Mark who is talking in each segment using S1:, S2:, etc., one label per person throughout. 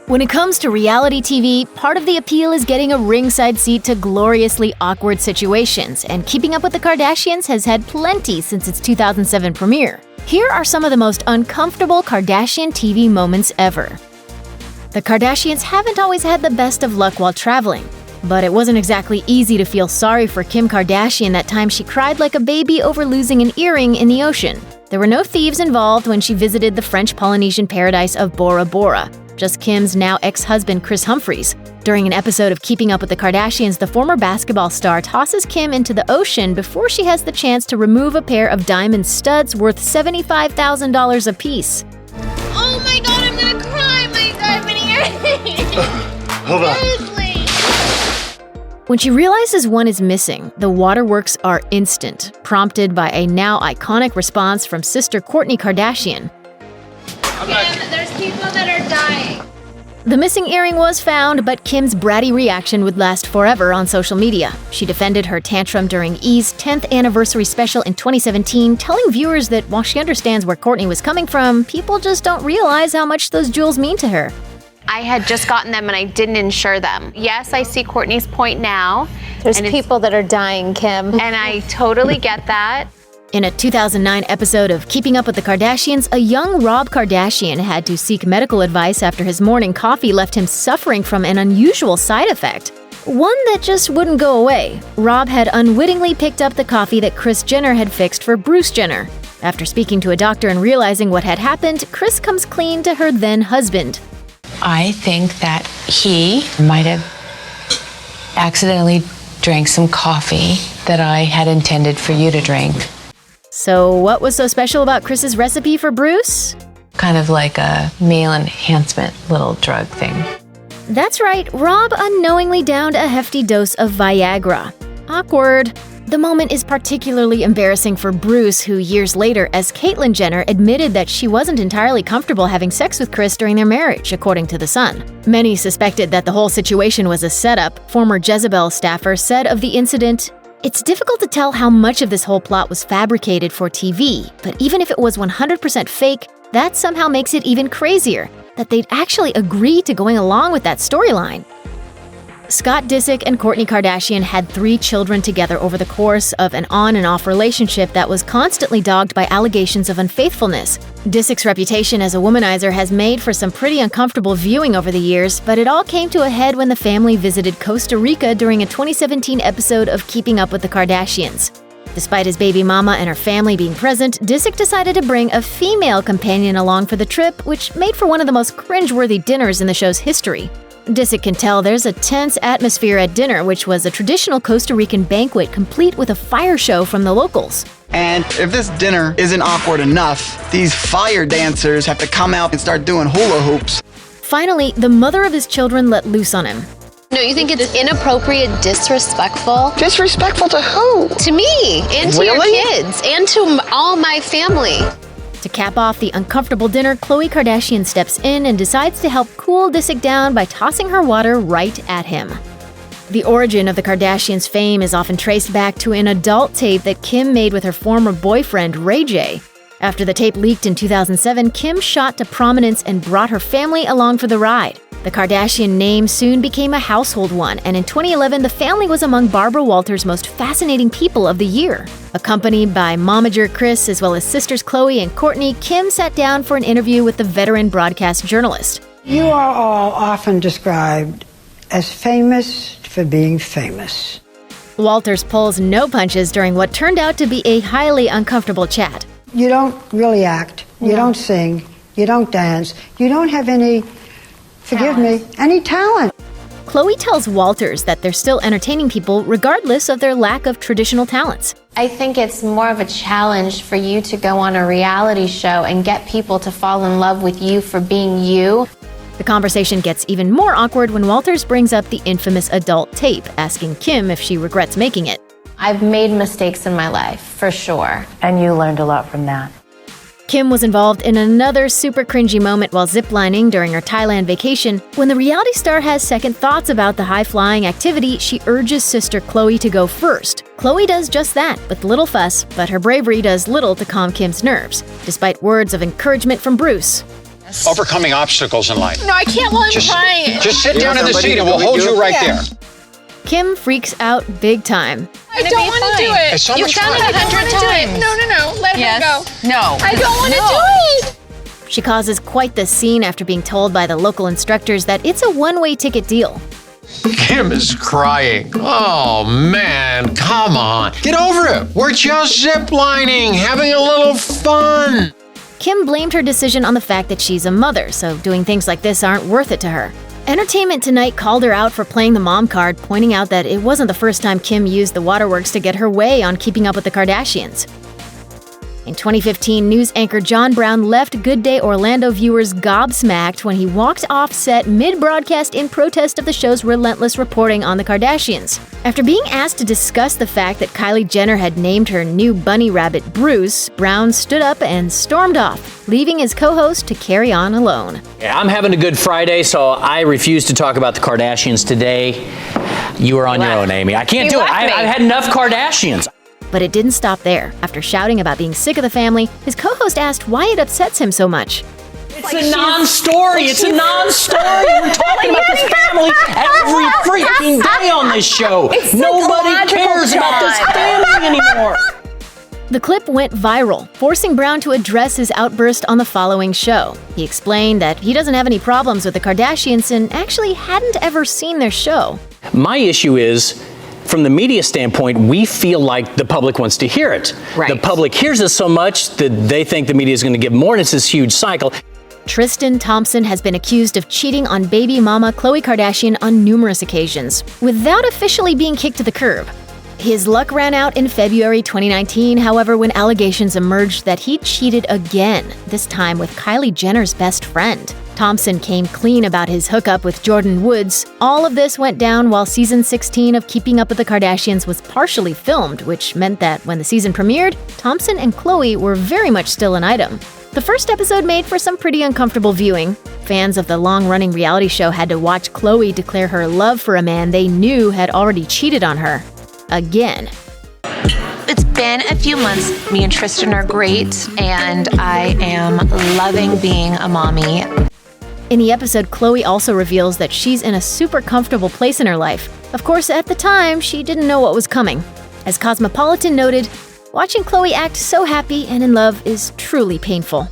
S1: When it comes to reality TV, part of the appeal is getting a ringside seat to gloriously awkward situations, and Keeping Up with the Kardashians has had plenty since its 2007 premiere. Here are some of the most uncomfortable Kardashian TV moments ever. The Kardashians haven't always had the best of luck while traveling, but it wasn't exactly easy to feel sorry for Kim Kardashian that time she cried like a baby over losing an earring in the ocean. There were no thieves involved when she visited the French Polynesian paradise of Bora Bora, just Kim's now ex-husband Kris Humphries. During an episode of Keeping Up with the Kardashians, the former basketball star tosses Kim into the ocean before she has the chance to remove a pair of diamond studs worth $75,000 apiece.
S2: Oh my god, I'm gonna cry! My diamond earring!
S3: Hold on.
S2: Seriously!
S1: When she realizes one is missing, the waterworks are instant, prompted by a now iconic response from sister Kourtney Kardashian.
S2: Kim, there's people that are dying.
S1: The missing earring was found, but Kim's bratty reaction would last forever on social media. She defended her tantrum during E's 10th anniversary special in 2017, telling viewers that while she understands where Kourtney was coming from, people just don't realize how much those jewels mean to her.
S4: I had just gotten them and I didn't insure them. Yes, I see Kourtney's point now.
S5: There's people that are dying, Kim.
S4: And I totally get that.
S1: In a 2009 episode of Keeping Up with the Kardashians, a young Rob Kardashian had to seek medical advice after his morning coffee left him suffering from an unusual side effect. One that just wouldn't go away. Rob had unwittingly picked up the coffee that Kris Jenner had fixed for Bruce Jenner. After speaking to a doctor and realizing what had happened, Kris comes clean to her then-husband.
S6: I think that he might have accidentally drank some coffee that I had intended for you to drink.
S1: So what was so special about Kris's recipe for Bruce?
S6: Kind of like a male enhancement little drug thing.
S1: That's right, Rob unknowingly downed a hefty dose of Viagra. Awkward. The moment is particularly embarrassing for Bruce, who years later, as Caitlyn Jenner, admitted that she wasn't entirely comfortable having sex with Kris during their marriage, according to The Sun. Many suspected that the whole situation was a setup. Former Jezebel staffer said of the incident, "It's difficult to tell how much of this whole plot was fabricated for TV, but even if it was 100% fake, that somehow makes it even crazier, that they'd actually agree to going along with that storyline." Scott Disick and Kourtney Kardashian had 3 children together over the course of an on and off relationship that was constantly dogged by allegations of unfaithfulness. Disick's reputation as a womanizer has made for some pretty uncomfortable viewing over the years, but it all came to a head when the family visited Costa Rica during a 2017 episode of Keeping Up with the Kardashians. Despite his baby mama and her family being present, Disick decided to bring a female companion along for the trip, which made for one of the most cringe-worthy dinners in the show's history. Disick can tell there's a tense atmosphere at dinner, which was a traditional Costa Rican banquet complete with a fire show from the locals.
S7: And if this dinner isn't awkward enough, these fire dancers have to come out and start doing hula hoops.
S1: Finally, the mother of his children let loose on him.
S5: No, you think it's inappropriate, disrespectful?
S7: Disrespectful to who?
S5: To me, and to your kids, and to all my family.
S1: To cap off the uncomfortable dinner, Khloé Kardashian steps in and decides to help cool Disick down by tossing her water right at him. The origin of the Kardashians' fame is often traced back to an adult tape that Kim made with her former boyfriend, Ray J. After the tape leaked in 2007, Kim shot to prominence and brought her family along for the ride. The Kardashian name soon became a household one, and in 2011, the family was among Barbara Walters' most fascinating people of the year. Accompanied by momager Kris as well as sisters Khloé and Kourtney, Kim sat down for an interview with the veteran broadcast journalist.
S8: You are all often described as famous for being famous.
S1: Walters pulls no punches during what turned out to be a highly uncomfortable chat.
S8: You don't really act, you don't sing, you don't dance, you don't have any, forgive me, any talent.
S1: Khloé tells Walters that they're still entertaining people regardless of their lack of traditional talents.
S4: I think it's more of a challenge for you to go on a reality show and get people to fall in love with you for being you.
S1: The conversation gets even more awkward when Walters brings up the infamous adult tape, asking Kim if she regrets making it.
S4: I've made mistakes in my life, for sure.
S6: And you learned a lot from that.
S1: Kim was involved in another super cringy moment while ziplining during her Thailand vacation. When the reality star has second thoughts about the high-flying activity, she urges sister Khloé to go first. Khloé does just that, with little fuss, but her bravery does little to calm Kim's nerves, despite words of encouragement from Bruce.
S3: overcoming obstacles in life.
S2: No, I can't while I'm crying.
S3: Just sit down in the seat and we'll hold you right there.
S1: Kim freaks out big time.
S2: I don't want to do it.
S3: It's so
S2: You
S3: much
S2: sounded
S3: fun.
S2: 100 times. No. Let him go.
S6: No.
S2: I don't want to do it.
S1: She causes quite the scene after being told by the local instructors that it's a one-way ticket deal.
S9: Kim is crying. Oh, man, come on. Get over it. We're just ziplining, having a little fun.
S1: Kim blamed her decision on the fact that she's a mother, so doing things like this aren't worth it to her. Entertainment Tonight called her out for playing the mom card, pointing out that it wasn't the first time Kim used the waterworks to get her way on Keeping Up with the Kardashians. In 2015, news anchor John Brown left Good Day Orlando viewers gobsmacked when he walked off set mid-broadcast in protest of the show's relentless reporting on the Kardashians. After being asked to discuss the fact that Kylie Jenner had named her new bunny rabbit Bruce, Brown stood up and stormed off, leaving his co-host to carry on alone.
S10: Yeah, I'm having a good Friday, so I refuse to talk about the Kardashians today. You are on your own, Amy. I can't do it. I've had enough Kardashians.
S1: But it didn't stop there. After shouting about being sick of the family, his co-host asked why it upsets him so much.
S10: It's a non-story. It's a non-story. We're talking about this family every freaking day on this show. Nobody cares about this family anymore.
S1: The clip went viral, forcing Brown to address his outburst on the following show. He explained that he doesn't have any problems with the Kardashians and actually hadn't ever seen their show.
S10: My issue is, from the media standpoint, we feel like the public wants to hear it.
S6: Right.
S10: The public hears us so much that they think the media is going to give more, and it's this huge cycle.
S1: Tristan Thompson has been accused of cheating on baby mama Khloé Kardashian on numerous occasions, without officially being kicked to the curb. His luck ran out in February 2019, however, when allegations emerged that he cheated again, this time with Kylie Jenner's best friend. Thompson came clean about his hookup with Jordan Woods. All of this went down while season 16 of Keeping Up with the Kardashians was partially filmed, which meant that when the season premiered, Thompson and Khloé were very much still an item. The first episode made for some pretty uncomfortable viewing. Fans of the long-running reality show had to watch Khloé declare her love for a man they knew had already cheated on her. Again.
S6: It's been a few months. Me and Tristan are great, and I am loving being a mommy.
S1: In the episode, Khloé also reveals that she's in a super comfortable place in her life. Of course, at the time, she didn't know what was coming. As Cosmopolitan noted, watching Khloé act so happy and in love is truly painful.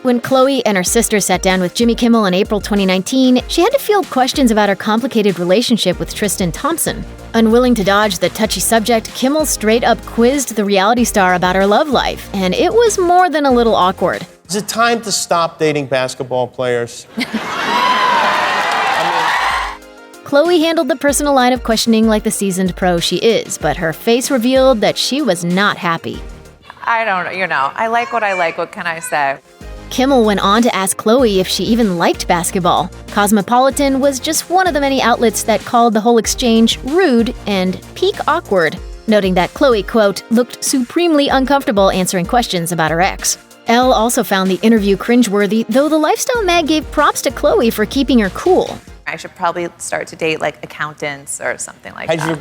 S1: When Khloé and her sister sat down with Jimmy Kimmel in April 2019, she had to field questions about her complicated relationship with Tristan Thompson. Unwilling to dodge the touchy subject, Kimmel straight up quizzed the reality star about her love life, and it was more than a little awkward.
S11: Is it time to stop dating basketball players?
S1: Khloé handled the personal line of questioning like the seasoned pro she is, but her face revealed that she was not happy.
S12: I don't know, I like what I like, what can I say?
S1: Kimmel went on to ask Khloé if she even liked basketball. Cosmopolitan was just one of the many outlets that called the whole exchange rude and peak awkward, noting that Khloé, quote, looked supremely uncomfortable answering questions about her ex. Elle also found the interview cringe-worthy, though the lifestyle mag gave props to Khloé for keeping her cool.
S12: I should probably start to date like accountants or something like that.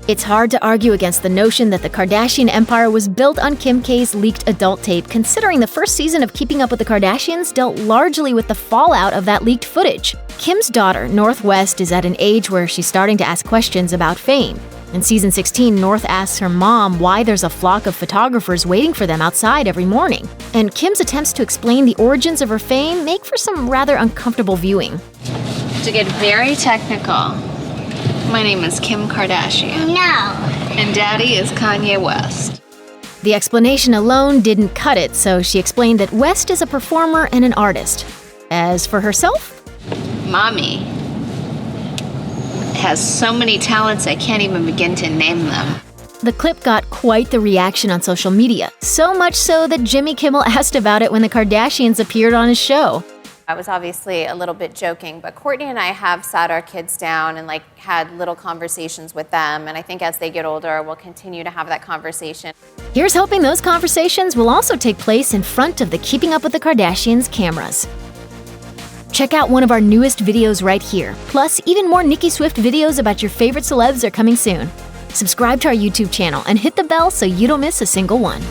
S1: It's hard to argue against the notion that the Kardashian empire was built on Kim K's leaked adult tape, considering the first season of Keeping Up with the Kardashians dealt largely with the fallout of that leaked footage. Kim's daughter, Northwest, is at an age where she's starting to ask questions about fame. In season 16, North asks her mom why there's a flock of photographers waiting for them outside every morning. And Kim's attempts to explain the origins of her fame make for some rather uncomfortable viewing.
S4: To get very technical, my name is Kim Kardashian. No. And Daddy is Kanye West.
S1: The explanation alone didn't cut it, so she explained that West is a performer and an artist. As for herself?
S4: Mommy has so many talents I can't even begin to name them.
S1: The clip got quite the reaction on social media, so much so that Jimmy Kimmel asked about it when the Kardashians appeared on his show.
S4: I was obviously a little bit joking, but Courtney and I have sat our kids down and had little conversations with them, and I think as they get older, we'll continue to have that conversation.
S1: Here's hoping those conversations will also take place in front of the Keeping Up with the Kardashians cameras. Check out one of our newest videos right here. Plus, even more Nicki Swift videos about your favorite celebs are coming soon. Subscribe to our YouTube channel and hit the bell so you don't miss a single one.